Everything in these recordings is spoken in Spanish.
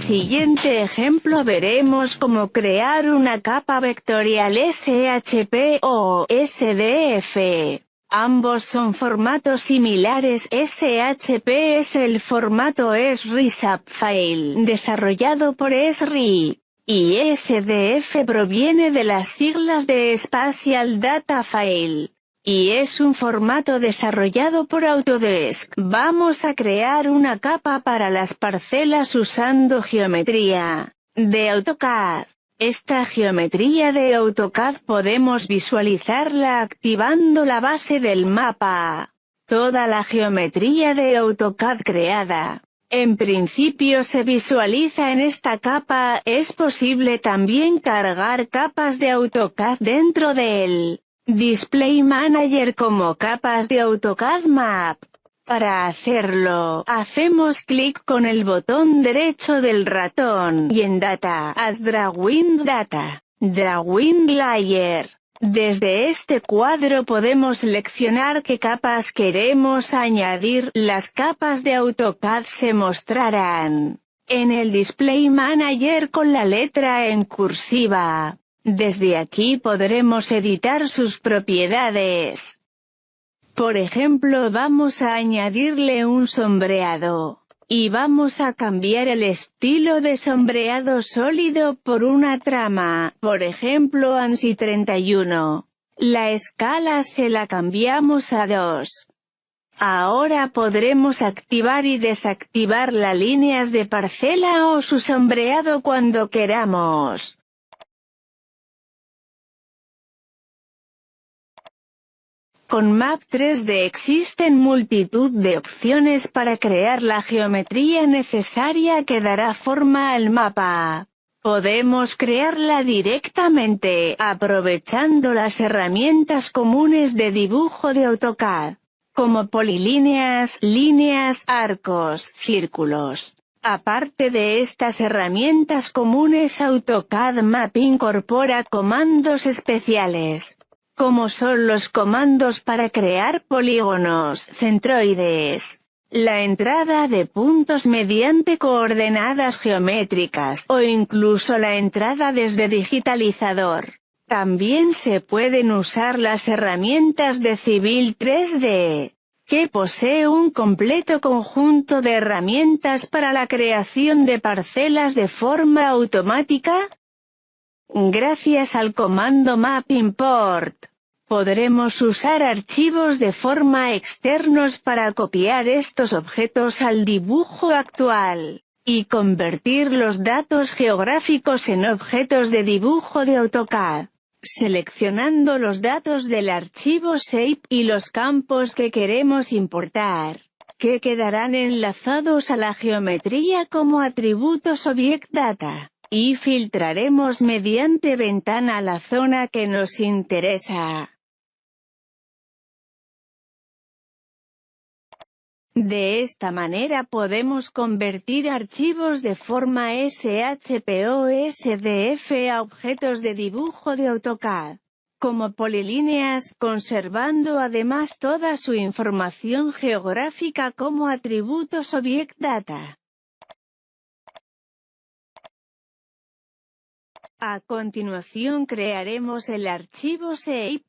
siguiente ejemplo veremos cómo crear una capa vectorial SHP o SDF. Ambos son formatos similares. SHP es el formato Esri Subfile desarrollado por Esri, y SDF proviene de las siglas de Spatial Data File, y es un formato desarrollado por Autodesk. Vamos a crear una capa para las parcelas usando geometría de AutoCAD. Esta geometría de AutoCAD podemos visualizarla activando la base del mapa. Toda la geometría de AutoCAD creada, en principio se visualiza en esta capa. Es posible también cargar capas de AutoCAD dentro del Display Manager como capas de AutoCAD Map. Para hacerlo, hacemos clic con el botón derecho del ratón y en Data, Add Drawing Data, Drawing Layer. Desde este cuadro podemos seleccionar qué capas queremos añadir. Las capas de AutoCAD se mostrarán en el Display Manager con la letra en cursiva. Desde aquí podremos editar sus propiedades. Por ejemplo, vamos a añadirle un sombreado, y vamos a cambiar el estilo de sombreado sólido por una trama, por ejemplo ANSI 31. La escala se la cambiamos a 2. Ahora podremos activar y desactivar las líneas de parcela o su sombreado cuando queramos. Con Map 3D existen multitud de opciones para crear la geometría necesaria que dará forma al mapa. Podemos crearla directamente, aprovechando las herramientas comunes de dibujo de AutoCAD, como polilíneas, líneas, arcos, círculos. Aparte de estas herramientas comunes, AutoCAD Map incorpora comandos especiales, como son los comandos para crear polígonos, centroides, la entrada de puntos mediante coordenadas geométricas o incluso la entrada desde digitalizador. También se pueden usar las herramientas de Civil 3D, que posee un completo conjunto de herramientas para la creación de parcelas de forma automática. Gracias al comando Map Import, podremos usar archivos de forma externos para copiar estos objetos al dibujo actual, y convertir los datos geográficos en objetos de dibujo de AutoCAD, seleccionando los datos del archivo shape y los campos que queremos importar, que quedarán enlazados a la geometría como atributos Object Data. Y filtraremos mediante ventana la zona que nos interesa. De esta manera podemos convertir archivos de forma SHP o SDF a objetos de dibujo de AutoCAD, como polilíneas, conservando además toda su información geográfica como atributos Object Data. A continuación crearemos el archivo shape.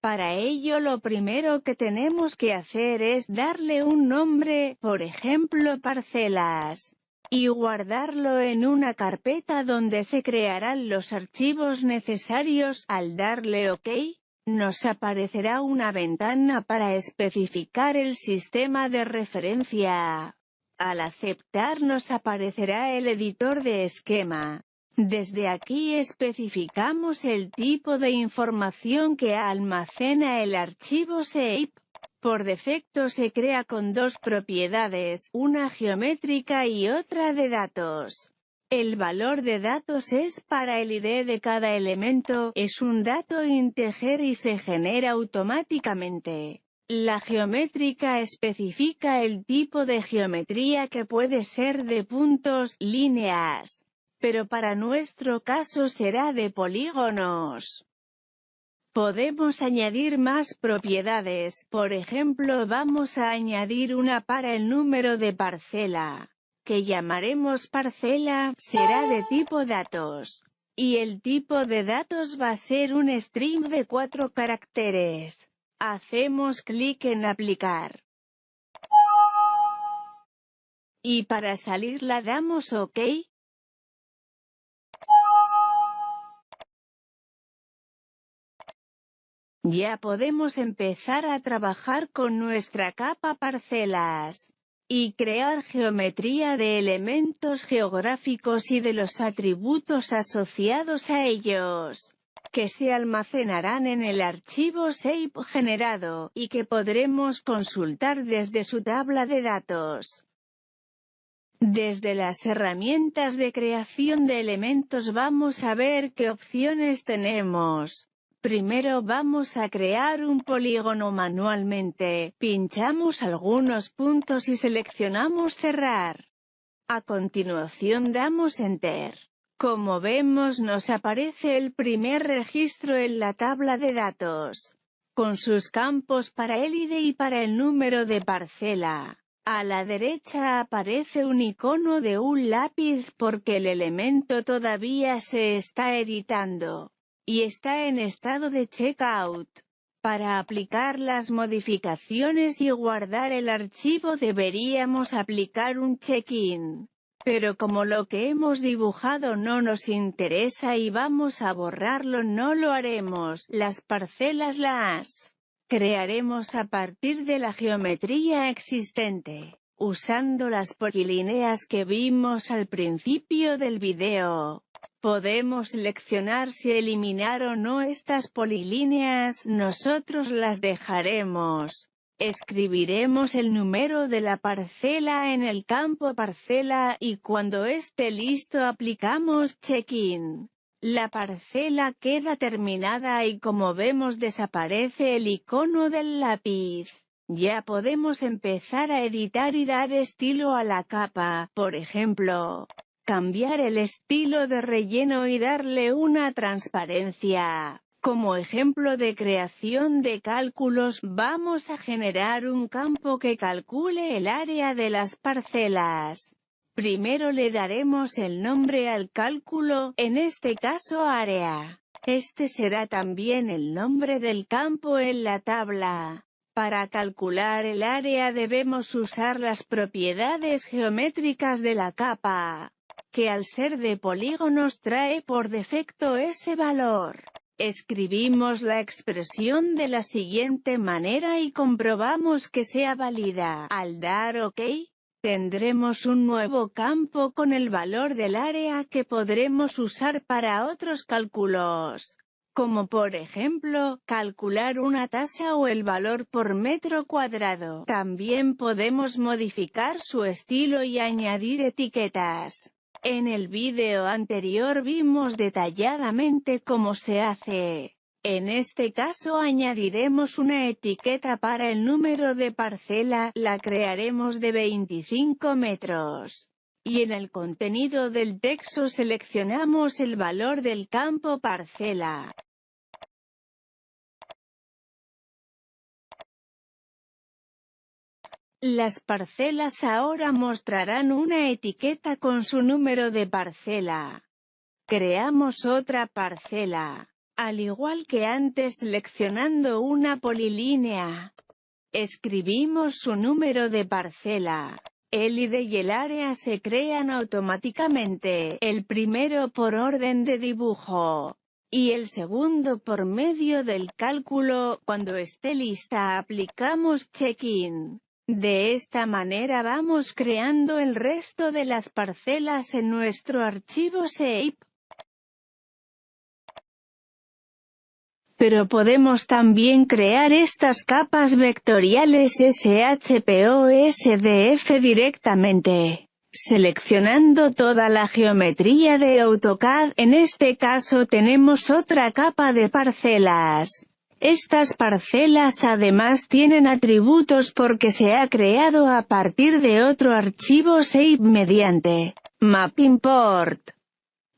Para ello lo primero que tenemos que hacer es darle un nombre, por ejemplo parcelas, y guardarlo en una carpeta donde se crearán los archivos necesarios. Al darle OK, nos aparecerá una ventana para especificar el sistema de referencia. Al aceptar nos aparecerá el editor de esquema. Desde aquí especificamos el tipo de información que almacena el archivo shape. Por defecto se crea con dos propiedades, una geométrica y otra de datos. El valor de datos es para el ID de cada elemento, es un dato integer y se genera automáticamente. La geométrica especifica el tipo de geometría que puede ser de puntos, líneas, pero para nuestro caso será de polígonos. Podemos añadir más propiedades, por ejemplo vamos a añadir una para el número de parcela. que llamaremos parcela, será de tipo datos. Y el tipo de datos va a ser un string de 4 caracteres. Hacemos clic en aplicar. Y para salir la damos OK. Ya podemos empezar a trabajar con nuestra capa parcelas y crear geometría de elementos geográficos y de los atributos asociados a ellos, que se almacenarán en el archivo shape generado, y que podremos consultar desde su tabla de datos. Desde las herramientas de creación de elementos vamos a ver qué opciones tenemos. Primero vamos a crear un polígono manualmente, pinchamos algunos puntos y seleccionamos cerrar. A continuación damos Enter. Como vemos nos aparece el primer registro en la tabla de datos, con sus campos para el ID y para el número de parcela. A la derecha aparece un icono de un lápiz porque el elemento todavía se está editando y está en estado de checkout. Para aplicar las modificaciones y guardar el archivo deberíamos aplicar un check-in. Pero como lo que hemos dibujado no nos interesa y vamos a borrarlo, no lo haremos. Las parcelas las crearemos a partir de la geometría existente, usando las polilíneas que vimos al principio del video. Podemos seleccionar si eliminar o no estas polilíneas, nosotros las dejaremos. Escribiremos el número de la parcela en el campo parcela y cuando esté listo aplicamos check-in. La parcela queda terminada y como vemos desaparece el icono del lápiz. Ya podemos empezar a editar y dar estilo a la capa, por ejemplo, cambiar el estilo de relleno y darle una transparencia. Como ejemplo de creación de cálculos, vamos a generar un campo que calcule el área de las parcelas. Primero le daremos el nombre al cálculo, en este caso área. Este será también el nombre del campo en la tabla. Para calcular el área debemos usar las propiedades geométricas de la capa, que al ser de polígonos trae por defecto ese valor. Escribimos la expresión de la siguiente manera y comprobamos que sea válida. Al dar OK, tendremos un nuevo campo con el valor del área que podremos usar para otros cálculos, como por ejemplo, calcular una tasa o el valor por metro cuadrado. También podemos modificar su estilo y añadir etiquetas. En el vídeo anterior vimos detalladamente cómo se hace. En este caso añadiremos una etiqueta para el número de parcela, la crearemos de 25 metros. Y en el contenido del texto seleccionamos el valor del campo parcela. Las parcelas ahora mostrarán una etiqueta con su número de parcela. Creamos otra parcela, al igual que antes seleccionando una polilínea. Escribimos su número de parcela. El ID y el área se crean automáticamente, el primero por orden de dibujo, y el segundo por medio del cálculo. Cuando esté lista aplicamos check-in. De esta manera vamos creando el resto de las parcelas en nuestro archivo shape. Pero podemos también crear estas capas vectoriales SHP o SDF directamente, seleccionando toda la geometría de AutoCAD. En este caso tenemos otra capa de parcelas. Estas parcelas además tienen atributos porque se ha creado a partir de otro archivo shape mediante map import.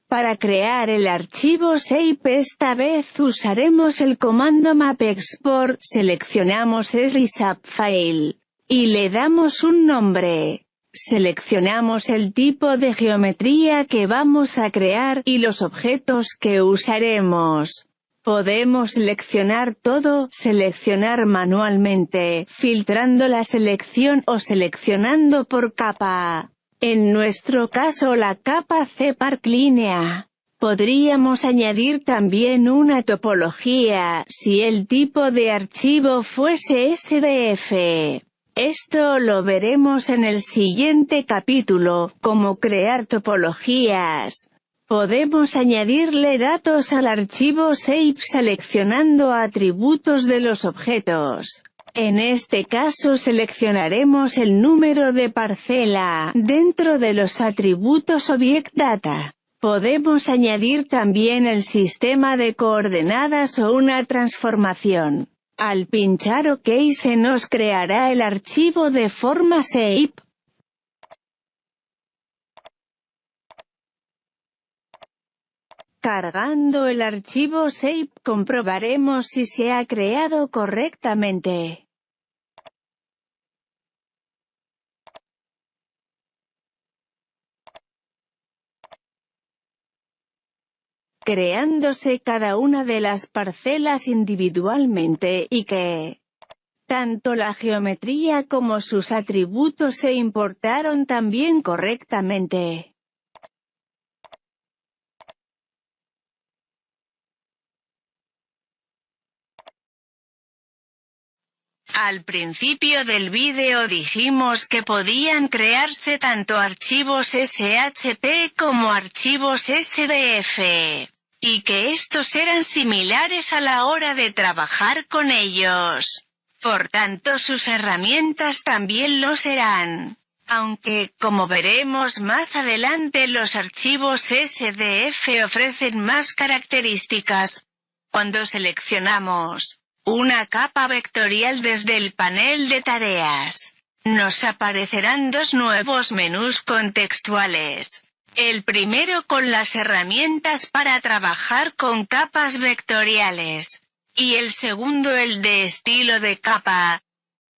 Para crear el archivo shape esta vez usaremos el comando map export, seleccionamos SRISAP file y le damos un nombre. Seleccionamos el tipo de geometría que vamos a crear y los objetos que usaremos. Podemos seleccionar todo, seleccionar manualmente, filtrando la selección o seleccionando por capa. En nuestro caso la capa CPark línea. Podríamos añadir también una topología, si el tipo de archivo fuese SDF. Esto lo veremos en el siguiente capítulo, cómo crear topologías. Podemos añadirle datos al archivo shape seleccionando atributos de los objetos. En este caso seleccionaremos el número de parcela, dentro de los atributos ObjectData. Podemos añadir también el sistema de coordenadas o una transformación. Al pinchar OK se nos creará el archivo de forma shape. Cargando el archivo shape comprobaremos si se ha creado correctamente. Creándose cada una de las parcelas individualmente y que tanto la geometría como sus atributos se importaron también correctamente. Al principio del vídeo dijimos que podían crearse tanto archivos SHP como archivos SDF, y que estos eran similares a la hora de trabajar con ellos. Por tanto sus herramientas también lo serán. Aunque, como veremos más adelante, los archivos SDF ofrecen más características. Cuando seleccionamos una capa vectorial desde el panel de tareas, nos aparecerán dos nuevos menús contextuales. El primero con las herramientas para trabajar con capas vectoriales, y el segundo el de estilo de capa.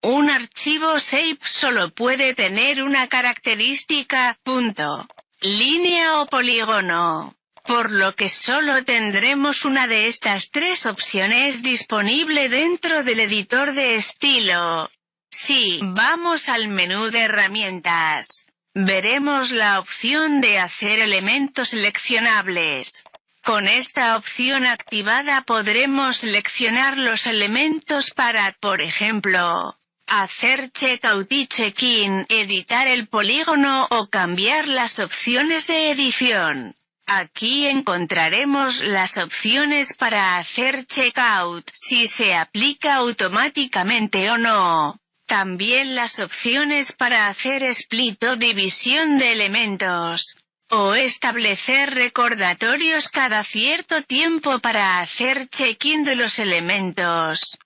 Un archivo shape solo puede tener una característica, punto, línea o polígono, por lo que solo tendremos una de estas tres opciones disponible dentro del editor de estilo. Si vamos al menú de herramientas, veremos la opción de hacer elementos seleccionables. Con esta opción activada podremos seleccionar los elementos para, por ejemplo, hacer checkout y check-in, editar el polígono o cambiar las opciones de edición. Aquí encontraremos las opciones para hacer checkout, si se aplica automáticamente o no. También las opciones para hacer split o división de elementos, o establecer recordatorios cada cierto tiempo para hacer check-in de los elementos.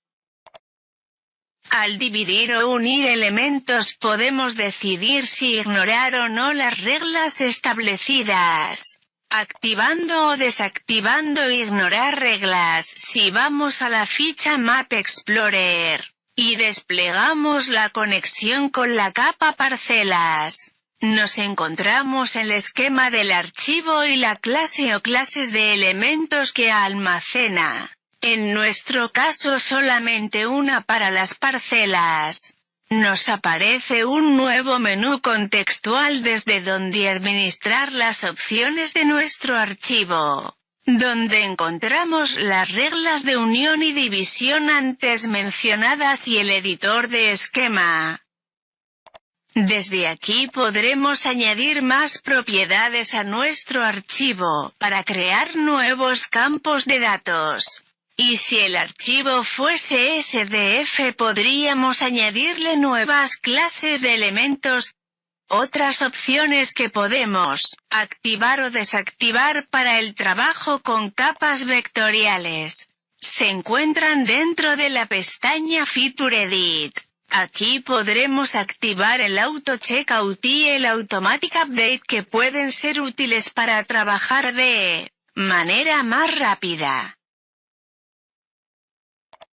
Al dividir o unir elementos podemos decidir si ignorar o no las reglas establecidas, activando o desactivando ignorar reglas. Si vamos a la ficha Map Explorer y desplegamos la conexión con la capa parcelas, nos encontramos el esquema del archivo y la clase o clases de elementos que almacena. En nuestro caso solamente una para las parcelas. Nos aparece un nuevo menú contextual desde donde administrar las opciones de nuestro archivo, donde encontramos las reglas de unión y división antes mencionadas y el editor de esquema. Desde aquí podremos añadir más propiedades a nuestro archivo, para crear nuevos campos de datos. Y si el archivo fuese SDF podríamos añadirle nuevas clases de elementos. Otras opciones que podemos activar o desactivar para el trabajo con capas vectoriales se encuentran dentro de la pestaña Feature Edit. Aquí podremos activar el Auto Checkout y el Automatic Update, que pueden ser útiles para trabajar de manera más rápida.